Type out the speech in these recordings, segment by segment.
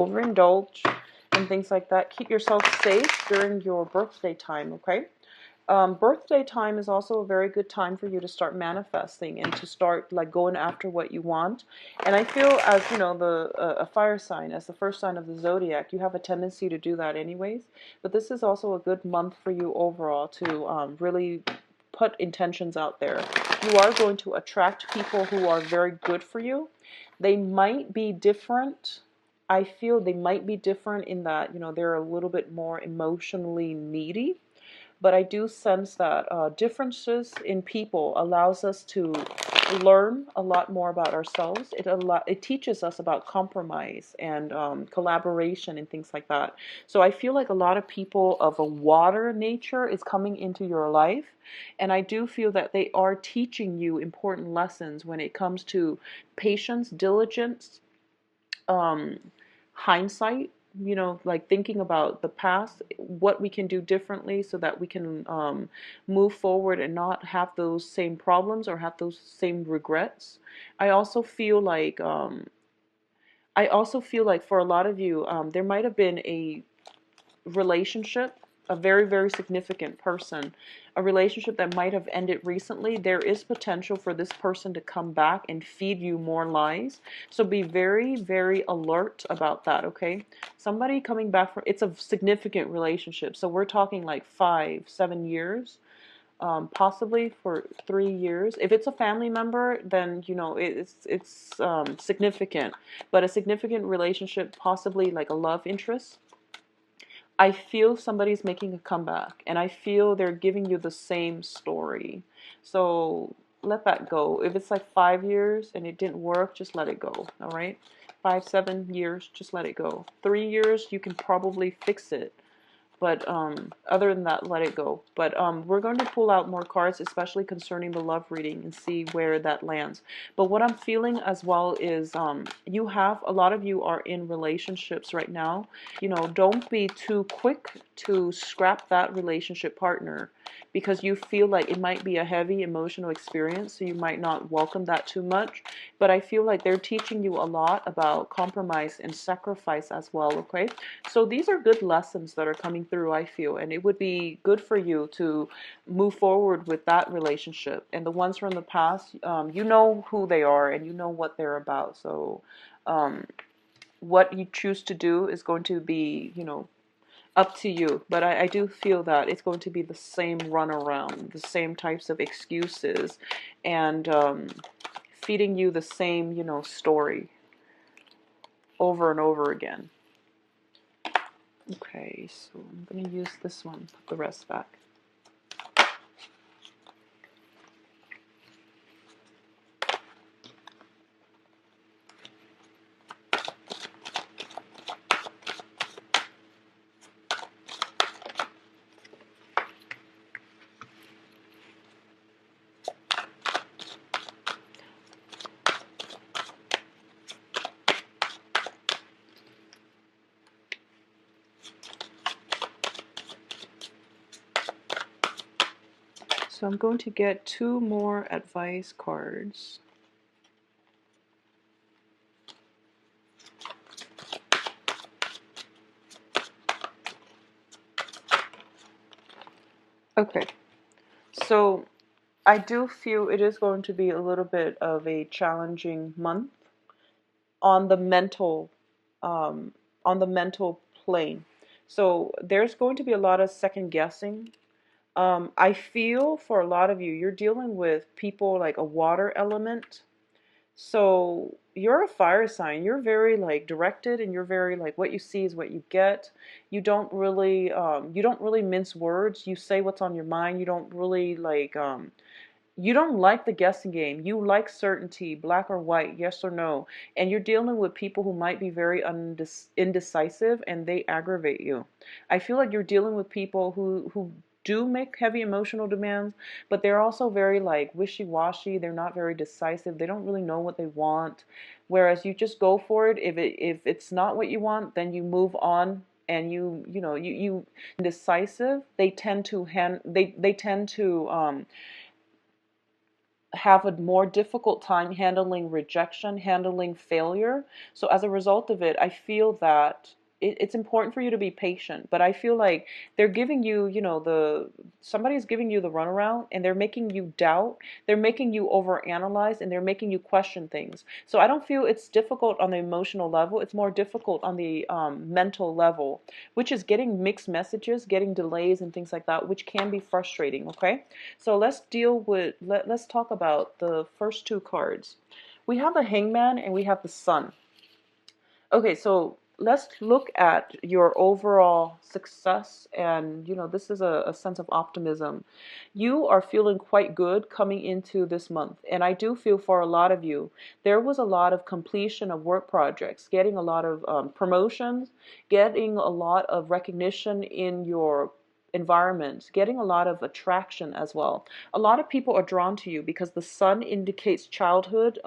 overindulge and things like that. Keep yourself safe during your birthday time, okay? Birthday time is also a very good time for you to start manifesting and to start like going after what you want. And I feel, as you know, a fire sign, as the first sign of the zodiac, you have a tendency to do that anyways. But this is also a good month for you overall to really put intentions out there. You are going to attract people who are very good for you. They might be different. I feel they might be different in that, you know, they're a little bit more emotionally needy, but I do sense that differences in people allows us to learn a lot more about ourselves. It teaches us about compromise and collaboration and things like that. So I feel like a lot of people of a water nature is coming into your life, and I do feel that they are teaching you important lessons when it comes to patience, diligence, um, hindsight, you know, like thinking about the past, what we can do differently so that we can move forward and not have those same problems or have those same regrets. I also feel like for a lot of you, there might have been a relationship, a very, very significant person, a relationship that might have ended recently. There is potential for this person to come back and feed you more lies. So be very, very alert about that, okay? Somebody coming back from, it's a significant relationship. So we're talking like 5, 7 years. Possibly for 3 years. If it's a family member, then you know it's significant. But a significant relationship, possibly like a love interest, I feel somebody's making a comeback, and I feel they're giving you the same story. So let that go. If it's like 5 years and it didn't work, just let it go. All right? 5, 7 years, just let it go. 3 years, you can probably fix it. But other than that, let it go. But we're going to pull out more cards, especially concerning the love reading, and see where that lands. But what I'm feeling as well is you have, a lot of you are in relationships right now. You know, don't be too quick to scrap that relationship partner because you feel like it might be a heavy emotional experience, so you might not welcome that too much. But I feel like they're teaching you a lot about compromise and sacrifice as well, okay? So these are good lessons that are coming through, I feel, and it would be good for you to move forward with that relationship. And the ones from the past, you know who they are and you know what they're about. So what you choose to do is going to be, you know, up to you. But I do feel that it's going to be the same runaround, the same types of excuses, and feeding you the same, you know, story over and over again. Okay, so I'm going to use this one, put the rest back. So I'm going to get 2 more advice cards. Okay, so I do feel it is going to be a little bit of a challenging month on the mental, um, on the mental plane. So there's going to be a lot of second guessing. I feel for a lot of you, you're dealing with people like a water element. So you're a fire sign. You're very like directed, and you're very like what you see is what you get. You don't really mince words. You say what's on your mind. You don't really like you don't like the guessing game. You like certainty, black or white, yes or no. And you're dealing with people who might be very indecisive, and they aggravate you. I feel like you're dealing with people who do make heavy emotional demands, but they're also very like wishy-washy. They're not very decisive. They don't really know what they want. Whereas you just go for it. If it's not what you want, then you move on, and you know you indecisive. They tend to they tend to have a more difficult time handling rejection, handling failure. So as a result of it, I feel that it's important for you to be patient. But I feel like they're giving you, somebody's giving you the runaround, and they're making you doubt. They're making you overanalyze, and they're making you question things. So I don't feel it's difficult on the emotional level. It's more difficult on the mental level, which is getting mixed messages, getting delays and things like that, which can be frustrating. Okay. So let's talk about the first two cards. We have the Hangman and we have the Sun. Okay, so let's look at your overall success, and this is a sense of optimism. You are feeling quite good coming into this month, and I do feel for a lot of you there was a lot of completion of work projects, getting a lot of promotions, getting a lot of recognition in your environment, getting a lot of attraction as well. A lot of people are drawn to you because the Sun indicates childhood,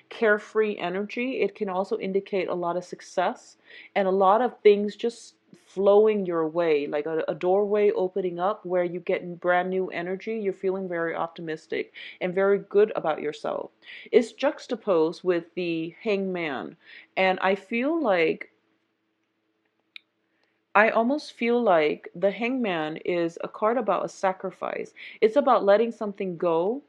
carefree energy. It can also indicate a lot of success and a lot of things just flowing your way, like a doorway opening up where you get brand new energy. You're feeling very optimistic and very good about yourself. It's juxtaposed with the Hangman, and I almost feel like the Hangman is a card about a sacrifice. It's about letting something go,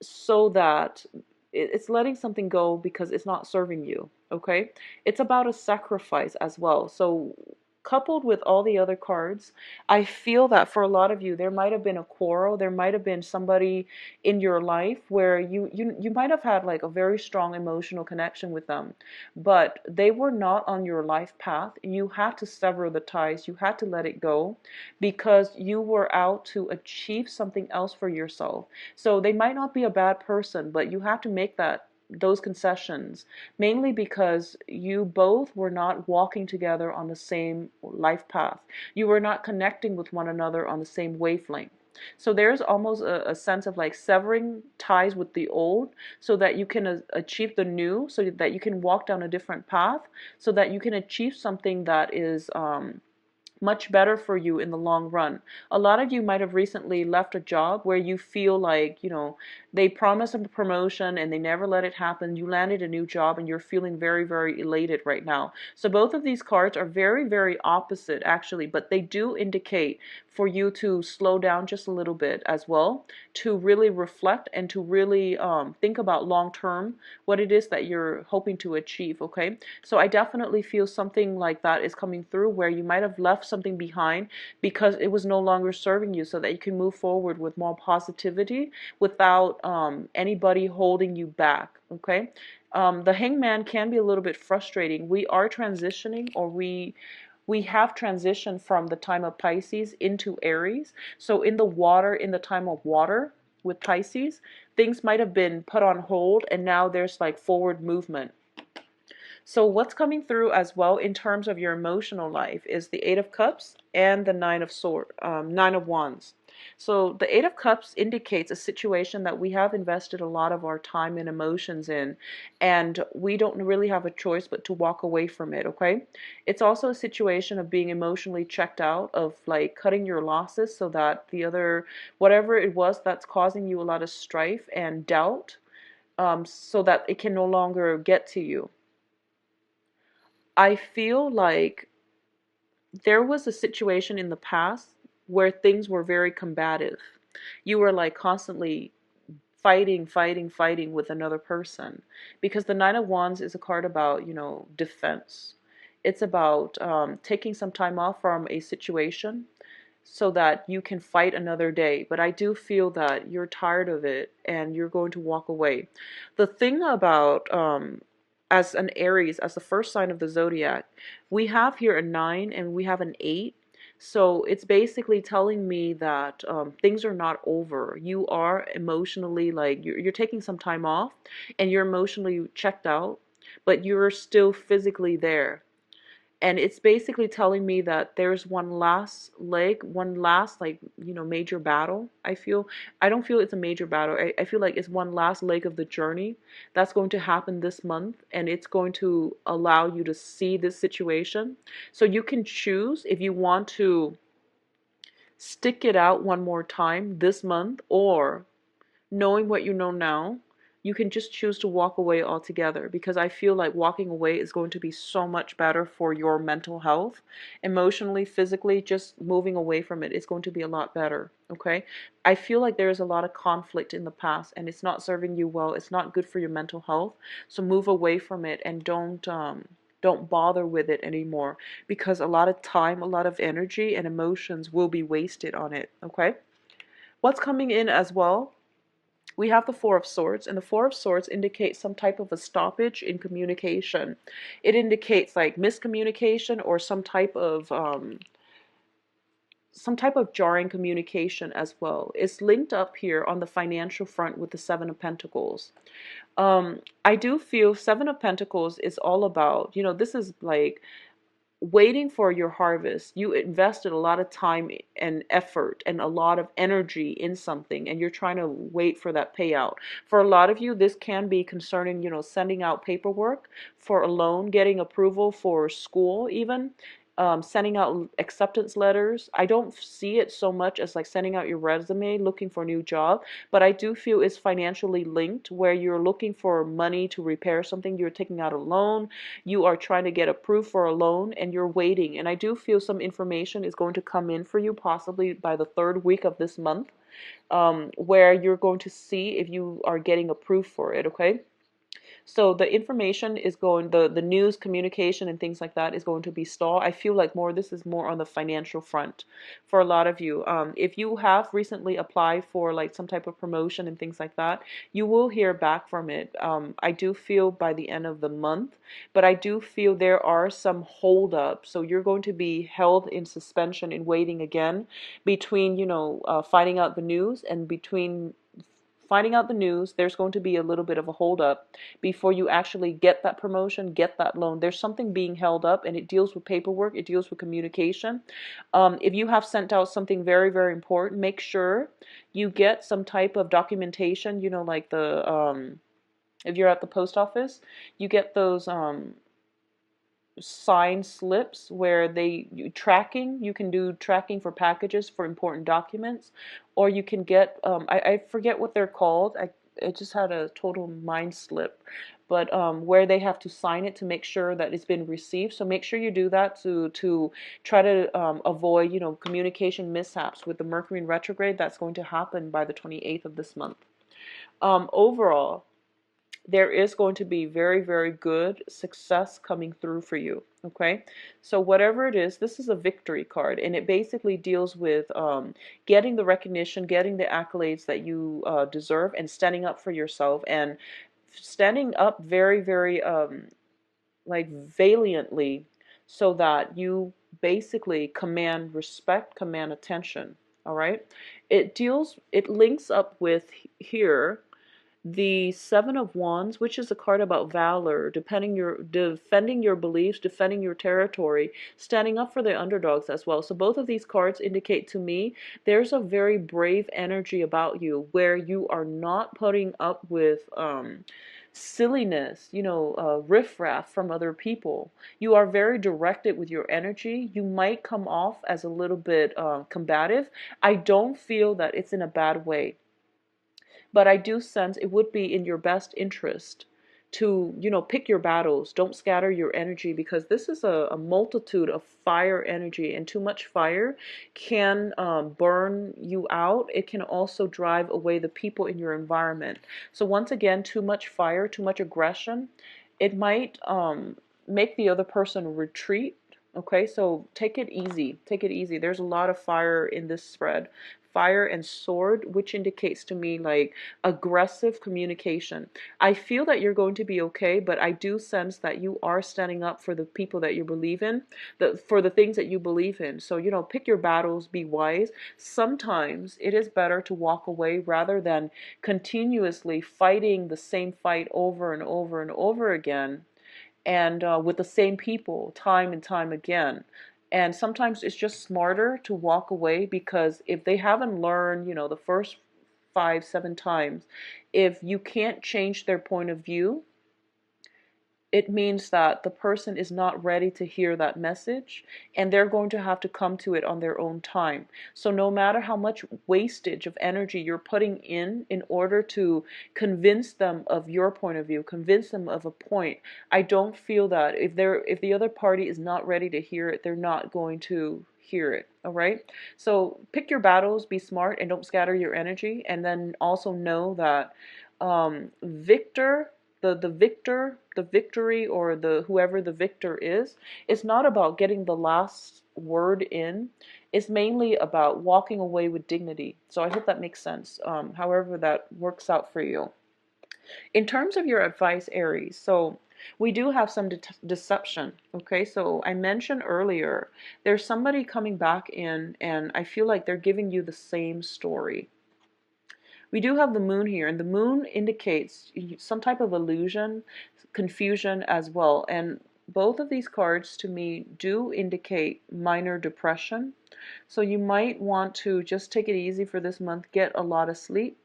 so that it's letting something go because it's not serving you. Okay, it's about a sacrifice as well. So coupled with all the other cards, I feel that for a lot of you there might have been a quarrel. There might have been somebody in your life where you might have had like a very strong emotional connection with them, but they were not on your life path. You had to sever the ties. You had to let it go because you were out to achieve something else for yourself. So they might not be a bad person, but you have to make those concessions, mainly because you both were not walking together on the same life path. You were not connecting with one another on the same wavelength. So there's almost a sense of like severing ties with the old so that you can achieve the new, so that you can walk down a different path, so that you can achieve something that is much better for you in the long run. A lot of you might have recently left a job where you feel like, they promised a promotion and they never let it happen. You landed a new job and you're feeling very, very elated right now. So both of these cards are very, very opposite actually, but they do indicate for you to slow down just a little bit as well, to really reflect and to really think about long term what it is that you're hoping to achieve. Okay, so I definitely feel something like that is coming through, where you might have left something behind because it was no longer serving you, so that you can move forward with more positivity without anybody holding you back. Okay, the Hangman can be a little bit frustrating. We are transitioning, or we have transitioned from the time of Pisces into Aries. So in the time of water with Pisces, things might have been put on hold, and now there's like forward movement. So what's coming through as well in terms of your emotional life is the Eight of Cups and the Nine of Wands. So the Eight of Cups indicates a situation that we have invested a lot of our time and emotions in, and we don't really have a choice but to walk away from it. Okay, it's also a situation of being emotionally checked out, of like cutting your losses, so that the other, whatever it was that's causing you a lot of strife and doubt, so that it can no longer get to you. I feel like there was a situation in the past where things were very combative. You were like constantly fighting, fighting, fighting with another person, because the Nine of Wands is a card about, defense. It's about taking some time off from a situation so that you can fight another day. But I do feel that you're tired of it and you're going to walk away. The thing about as an Aries, as the first sign of the zodiac, we have here a 9 and we have an 8. So it's basically telling me that things are not over. You are emotionally, like, you're taking some time off and you're emotionally checked out, but you're still physically there. And it's basically telling me that there's one last leg, one last, like, major battle. I don't feel it's a major battle. I feel like it's one last leg of the journey that's going to happen this month, and it's going to allow you to see this situation. So you can choose if you want to stick it out one more time this month, or knowing what you know now, you can just choose to walk away altogether, because I feel like walking away is going to be so much better for your mental health, emotionally, physically. Just moving away from it is going to be a lot better. Okay, I feel like there is a lot of conflict in the past and it's not serving you well. It's not good for your mental health. So move away from it and don't bother with it anymore, because a lot of time, a lot of energy and emotions will be wasted on it. Okay, what's coming in as well, we have the Four of Swords, and the Four of Swords indicates some type of a stoppage in communication. It indicates like miscommunication or some type of jarring communication as well. It's linked up here on the financial front with the Seven of Pentacles. I do feel Seven of Pentacles is all about, this is like waiting for your harvest. You invested a lot of time and effort and a lot of energy in something, and you're trying to wait for that payout. For a lot of you, this can be concerning, sending out paperwork for a loan, getting approval for school even. Sending out acceptance letters. I don't see it so much as like sending out your resume, looking for a new job, but I do feel it's financially linked, where you're looking for money to repair something. You're taking out a loan, you are trying to get approved for a loan, and you're waiting. And I do feel some information is going to come in for you possibly by the third week of this month, where you're going to see if you are getting approved for it. Okay, so the information is going, the news, communication, and things like that is going to be stalled. I feel like this is more on the financial front for a lot of you. If you have recently applied for like some type of promotion and things like that, you will hear back from it. I do feel by the end of the month, but I do feel there are some holdups. So you're going to be held in suspension in waiting again between, finding out the news, and between finding out the news, there's going to be a little bit of a holdup before you actually get that promotion, get that loan. There's something being held up, and it deals with paperwork, it deals with communication. If you have sent out something very, very important, make sure you get some type of documentation, like if you're at the post office, you get those sign slips where you can do tracking for packages for important documents, or you can get I forget what they're called. I just had a total mind slip, but where they have to sign it to make sure that it's been received. So make sure you do that to try to avoid communication mishaps with the Mercury in retrograde. That's going to happen by the 28th of this month. Overall, there is going to be very, very good success coming through for you. Okay, so whatever it is, this is a victory card, and it basically deals with getting the recognition, getting the accolades that you deserve, and standing up for yourself, and standing up very, very like valiantly, so that you basically command respect, command attention. All right, it links up with here the Seven of Wands, which is a card about valor, defending your beliefs, defending your territory, standing up for the underdogs as well. So both of these cards indicate to me there's a very brave energy about you, where you are not putting up with silliness, riffraff from other people. You are very directed with your energy. You might come off as a little bit combative. I don't feel that it's in a bad way, but I do sense it would be in your best interest to, pick your battles. Don't scatter your energy, because this is a multitude of fire energy, and too much fire can burn you out. It can also drive away the people in your environment. So once again, too much fire, too much aggression, it might make the other person retreat. Okay, so take it easy. Take it easy. There's a lot of fire in this spread. Fire and sword, which indicates to me like aggressive communication. I feel that you're going to be okay, but I do sense that you are standing up for the people that you believe in, for the things that you believe in. So, pick your battles, be wise. Sometimes it is better to walk away rather than continuously fighting the same fight over and over and over again, and with the same people time and time again. And sometimes it's just smarter to walk away, because if they haven't learned, the first 5, 7 times, if you can't change their point of view, it means that the person is not ready to hear that message, and they're going to have to come to it on their own time. So no matter how much wastage of energy you're putting in order to convince them of your point of view, convince them of a point, I don't feel that if the other party is not ready to hear it, they're not going to hear it. All right, so pick your battles, be smart, and don't scatter your energy. And then also know that victor the victor, the victory, or the whoever the victor is, it's not about getting the last word in. It's mainly about walking away with dignity. So I hope that makes sense, however that works out for you. In terms of your advice, Aries, so we do have some deception. Okay, so I mentioned earlier there's somebody coming back in, and I feel like they're giving you the same story. We do have the moon here, and the moon indicates some type of illusion, confusion as well. And both of these cards to me do indicate minor depression. So you might want to just take it easy for this month, get a lot of sleep.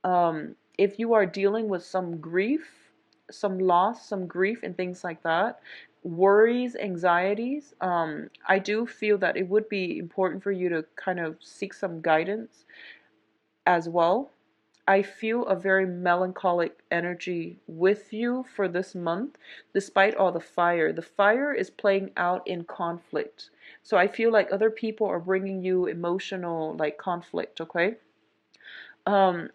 If you are dealing with some grief, some loss, some grief, and things like that, worries, anxieties, I do feel that it would be important for you to kind of seek some guidance as well. I feel a very melancholic energy with you for this month, despite all the fire. The fire is playing out in conflict. So I feel like other people are bringing you emotional, like, conflict, okay? Um,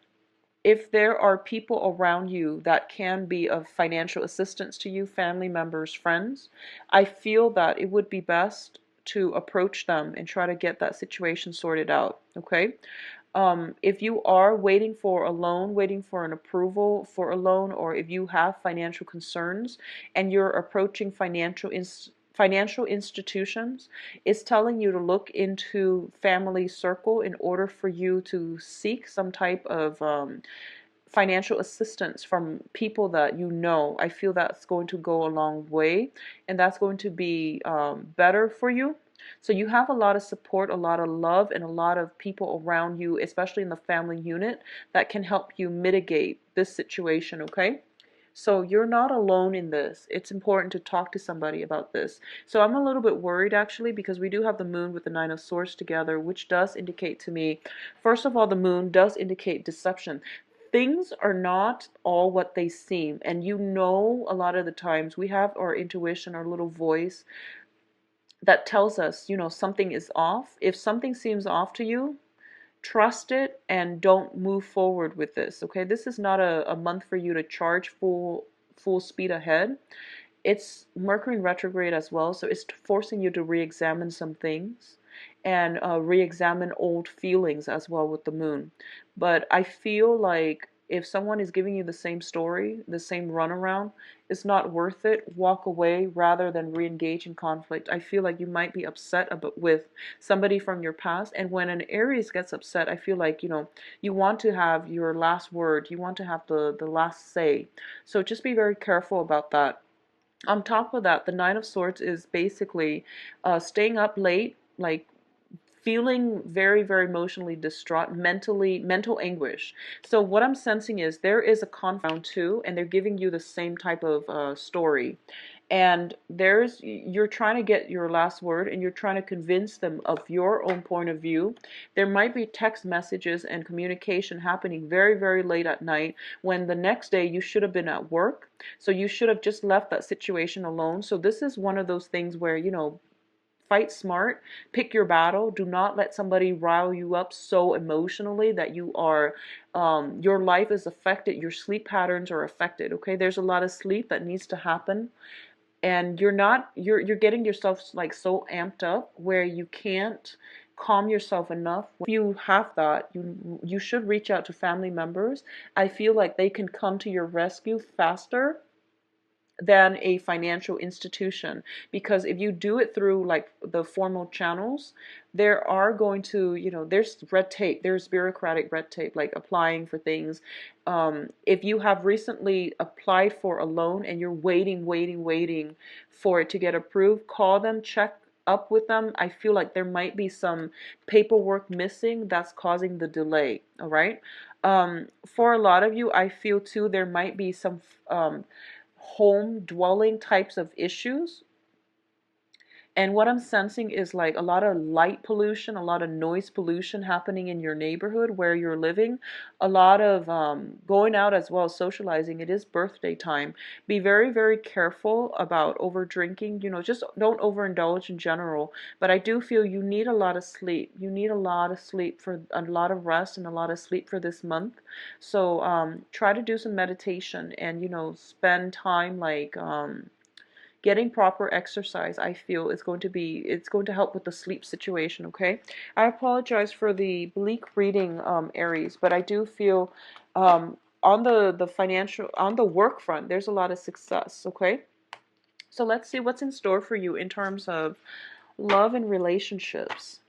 if there are people around you that can be of financial assistance to you, family members, friends, I feel that it would be best to approach them and try to get that situation sorted out, okay? If you are waiting for a loan, waiting for an approval for a loan, or if you have financial concerns and you're approaching financial institutions, it's telling you to look into family circle in order for you to seek some type of financial assistance from people that you know. I feel that's going to go a long way, and that's going to be better for you. So you have a lot of support, a lot of love, and a lot of people around you, especially in the family unit, that can help you mitigate this situation, okay? So you're not alone in this. It's important to talk to somebody about this. So I'm a little bit worried, actually, because we do have the moon with the Nine of Swords together, which does indicate to me, first of all, the moon does indicate deception. Things are not all what they seem. And you know, a lot of the times we have our intuition, our little voice that tells us, you know, something is off. If something seems off to you, trust it and don't move forward with this. Okay, this is not a month for you to charge full speed ahead. It's Mercury in retrograde as well, so it's forcing you to re-examine some things and re-examine old feelings as well with the moon. But I feel like if someone is giving you the same story, the same runaround, it's not worth it. Walk away rather than re-engage in conflict. I feel like you might be upset about with somebody from your past, and when an Aries gets upset, I feel like, you know, you want to have your last word. You want to have the last say. So just be very careful about that. On top of that, the Nine of Swords is basically staying up late, like feeling very, very emotionally distraught, mental anguish. So what I'm sensing is there is a conflict too, and they're giving you the same type of story. And you're trying to get your last word, and you're trying to convince them of your own point of view. There might be text messages and communication happening very, very late at night when the next day you should have been at work. So you should have just left that situation alone. So this is one of those things where, you know, fight smart, pick your battle. Do not let somebody rile you up so emotionally that you are, your life is affected, your sleep patterns are affected, okay? There's a lot of sleep that needs to happen, and you're getting yourself like so amped up where you can't calm yourself enough. If you have that, you should reach out to family members. I feel like they can come to your rescue faster than a financial institution, because if you do it through like the formal channels, there are going to, you know, there's red tape, there's bureaucratic red tape, like applying for things. If you have recently applied for a loan and you're waiting for it to get approved, call them, check up with them. I feel like there might be some paperwork missing that's causing the delay. All right. For a lot of you, I feel too there might be some home dwelling types of issues. And what I'm sensing is like a lot of light pollution, a lot of noise pollution happening in your neighborhood where you're living, a lot of going out as well, socializing. It is birthday time. Be very, very careful about over drinking. You know, just don't overindulge in general. But I do feel you need a lot of sleep. You need a lot of sleep for a lot of rest and a lot of sleep for this month. So try to do some meditation and, you know, spend time like getting proper exercise. I feel is going to be, it's going to help with the sleep situation. Okay, I apologize for the bleak reading, Aries, but I do feel on the financial, on the work front, there's a lot of success. Okay, so let's see what's in store for you in terms of love and relationships.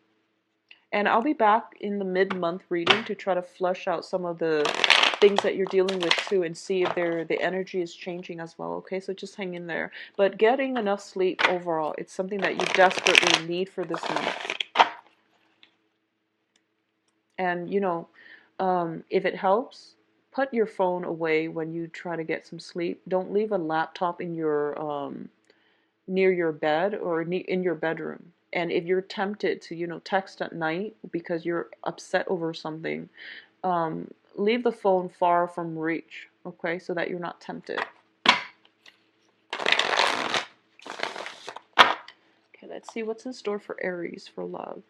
And I'll be back in the mid-month reading to try to flush out some of the things that you're dealing with too, and see if the energy is changing as well. Okay, so just hang in there. But getting enough sleep overall, it's something that you desperately need for this month. And you know, if it helps, put your phone away when you try to get some sleep. Don't leave a laptop in your near your bed or in your bedroom. And if you're tempted to, you know, text at night because you're upset over something, leave the phone far from reach, okay, so that you're not tempted. Okay, let's see what's in store for Aries for love.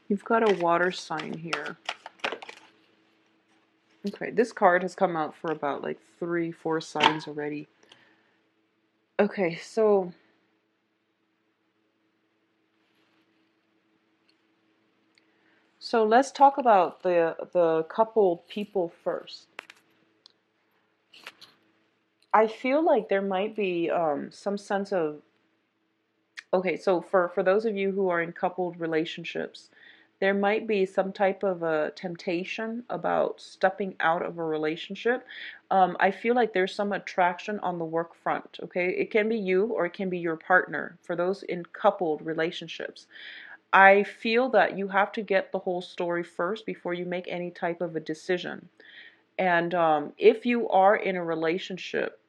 You've got a water sign here. Okay, this card has come out for about like 3-4 signs already. Okay, so let's talk about the coupled people first. I feel like there might be some sense of, okay, so for those of you who are in coupled relationships, there might be some type of a temptation about stepping out of a relationship. I feel like there's some attraction on the work front, okay? It can be you or it can be your partner for those in coupled relationships. I feel that you have to get the whole story first before you make any type of a decision. And if you are in a relationship,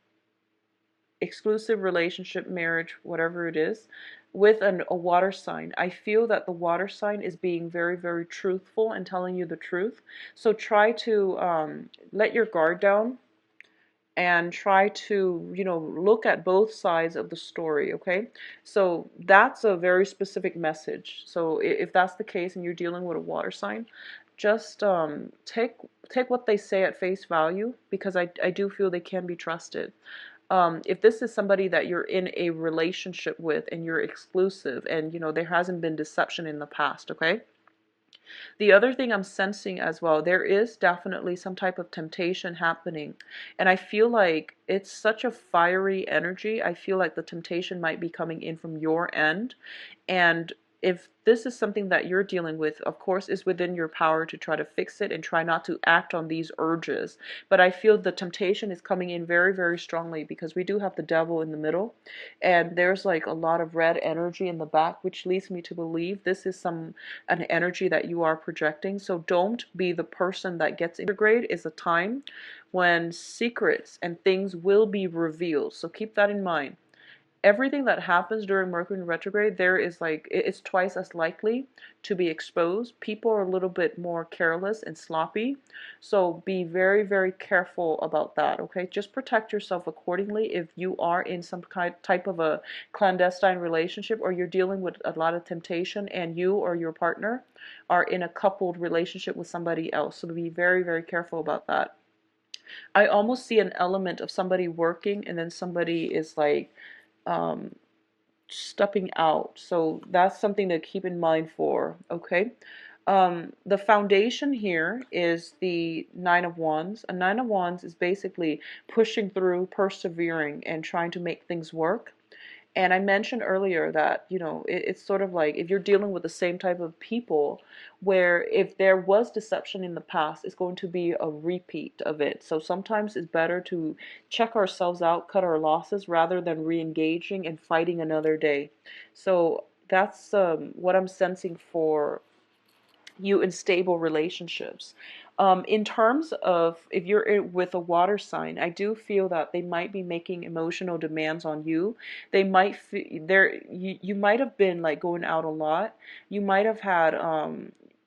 exclusive relationship, marriage, whatever it is, with a water sign, I feel that the water sign is being very, very truthful and telling you the truth. So try to let your guard down and try to, you know, look at both sides of the story. Okay, so that's a very specific message. So if that's the case and you're dealing with a water sign, just take what they say at face value, because I do feel they can be trusted. If this is somebody that you're in a relationship with and you're exclusive and, you know, there hasn't been deception in the past, okay? The other thing I'm sensing as well, there is definitely some type of temptation happening. And I feel like it's such a fiery energy. I feel like the temptation might be coming in from your end. And if this is something that you're dealing with, of course, it's within your power to try to fix it and try not to act on these urges. But I feel the temptation is coming in very, very strongly because we do have the devil in the middle. And there's like a lot of red energy in the back, which leads me to believe this is an energy that you are projecting. So don't be the person that gets retrograde. Is a time when secrets and things will be revealed. So keep that in mind. Everything that happens during Mercury in retrograde, there is like, it's twice as likely to be exposed. People are a little bit more careless and sloppy. So be very, very careful about that, okay? Just protect yourself accordingly if you are in some type of a clandestine relationship, or you're dealing with a lot of temptation and you or your partner are in a coupled relationship with somebody else. So be very, very careful about that. I almost see an element of somebody working and then somebody is like, um, stepping out. So that's something to keep in mind for, okay? The foundation here is the Nine of Wands. A Nine of Wands is basically pushing through, persevering, and trying to make things work. And I mentioned earlier that, it's sort of like if you're dealing with the same type of people, where if there was deception in the past, it's going to be a repeat of it. So sometimes it's better to check ourselves out, cut our losses, rather than re-engaging and fighting another day. So that's what I'm sensing for you in stable relationships. In terms of if you're with a water sign, I do feel that they might be making emotional demands on you. They might you might have been like going out a lot. You might have had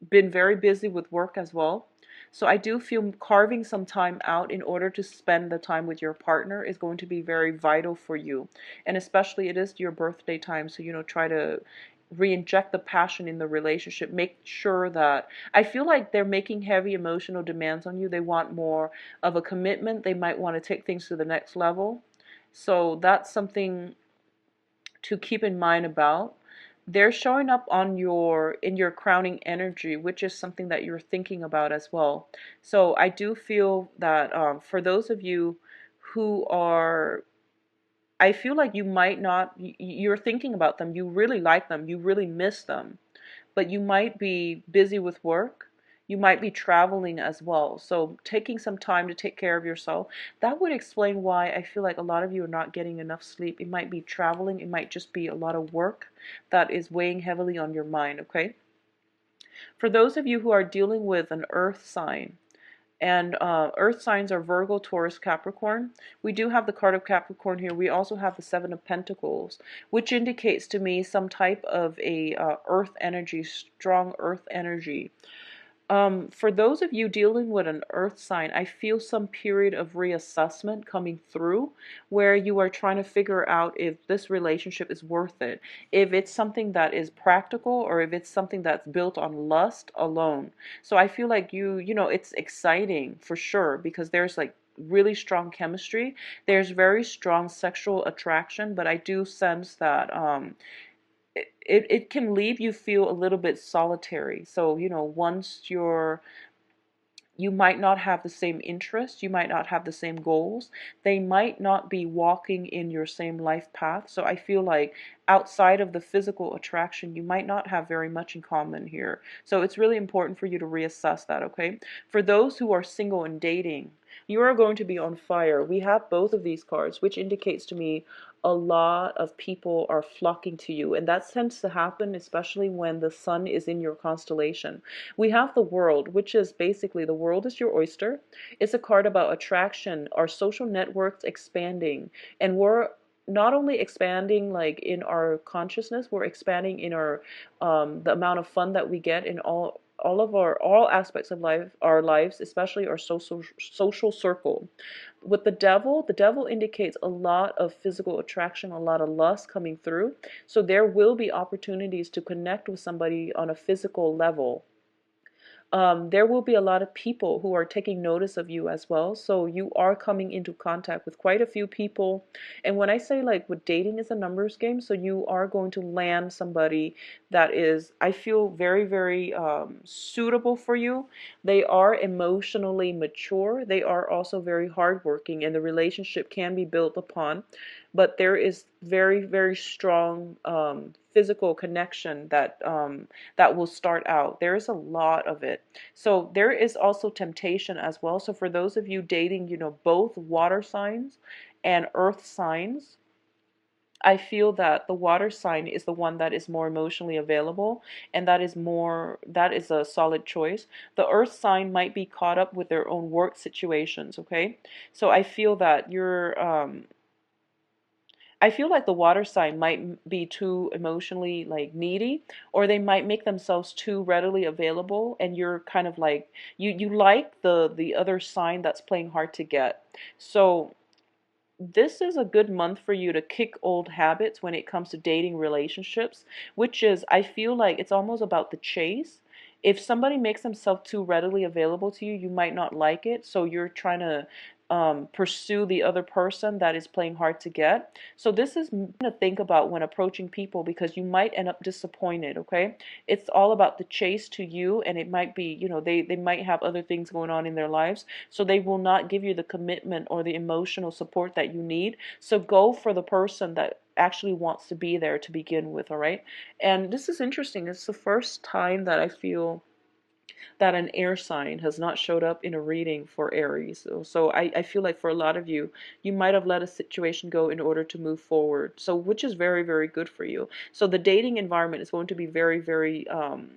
been very busy with work as well. So I do feel carving some time out in order to spend the time with your partner is going to be very vital for you. And especially it is your birthday time, so try to re-inject the passion in the relationship. Make sure that, I feel like they're making heavy emotional demands on you. They want more of a commitment. They might want to take things to the next level. So that's something to keep in mind about. They're showing up on in your crowning energy, which is something that you're thinking about as well. So I do feel that for those of you who are, I feel like you might not, you're thinking about them, you really like them, you really miss them, but you might be busy with work. You might be traveling as well. So taking some time to take care of yourself, that would explain why I feel like a lot of you are not getting enough sleep. It might be traveling, it might just be a lot of work that is weighing heavily on your mind, okay? For those of you who are dealing with an earth sign, and earth signs are Virgo, Taurus, Capricorn. We do have the card of Capricorn here. We also have the Seven of Pentacles, which indicates to me some type of a earth energy, strong earth energy. For those of you dealing with an earth sign, I feel some period of reassessment coming through where you are trying to figure out if this relationship is worth it, if it's something that is practical or if it's something that's built on lust alone. So I feel like it's exciting for sure because there's like really strong chemistry. There's very strong sexual attraction, but I do sense that it can leave you feel a little bit solitary. So, once you might not have the same interests, you might not have the same goals, they might not be walking in your same life path. So I feel like outside of the physical attraction, you might not have very much in common here. So it's really important for you to reassess that, okay? For those who are single and dating, you are going to be on fire. We have both of these cards, which indicates to me a lot of people are flocking to you. And that tends to happen especially when the sun is in your constellation. We have the world, which is basically the world is your oyster. It's a card about attraction, our social networks expanding. And we're not only expanding like in our consciousness, we're expanding in our the amount of fun that we get in all aspects of life, our lives, especially our social circle. With the devil indicates a lot of physical attraction, a lot of lust coming through. So there will be opportunities to connect with somebody on a physical level. There will be a lot of people who are taking notice of you as well. So you are coming into contact with quite a few people. And when I say like with dating is a numbers game, so you are going to land somebody that is, I feel, very, very suitable for you. They are emotionally mature. They are also very hardworking, and the relationship can be built upon. But there is very, very strong physical connection that will start out. There is a lot of it. So there is also temptation as well. So for those of you dating, both water signs and earth signs, I feel that the water sign is the one that is more emotionally available, and that is a solid choice. The earth sign might be caught up with their own work situations, okay? So I feel like the water sign might be too emotionally like needy, or they might make themselves too readily available, and you're kind of like you like the other sign that's playing hard to get. So this is a good month for you to kick old habits when it comes to dating relationships, which is, I feel like it's almost about the chase. If somebody makes themselves too readily available to you, you might not like it. So you're trying to pursue the other person that is playing hard to get. So this is to think about when approaching people, because you might end up disappointed, okay? It's all about the chase to you, and it might be, you know, they might have other things going on in their lives, so they will not give you the commitment or the emotional support that you need. So go for the person that actually wants to be there to begin with, all right? And this is interesting. It's the first time that I feel that an air sign has not showed up in a reading for Aries. So I feel like for a lot of you, you might have let a situation go in order to move forward. So which is very, very good for you. So the dating environment is going to be very, very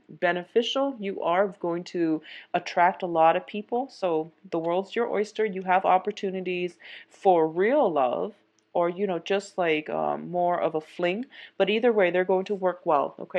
beneficial. You are going to attract a lot of people. So the world's your oyster. You have opportunities for real love, or, you know, just like more of a fling. But either way, they're going to work well, okay?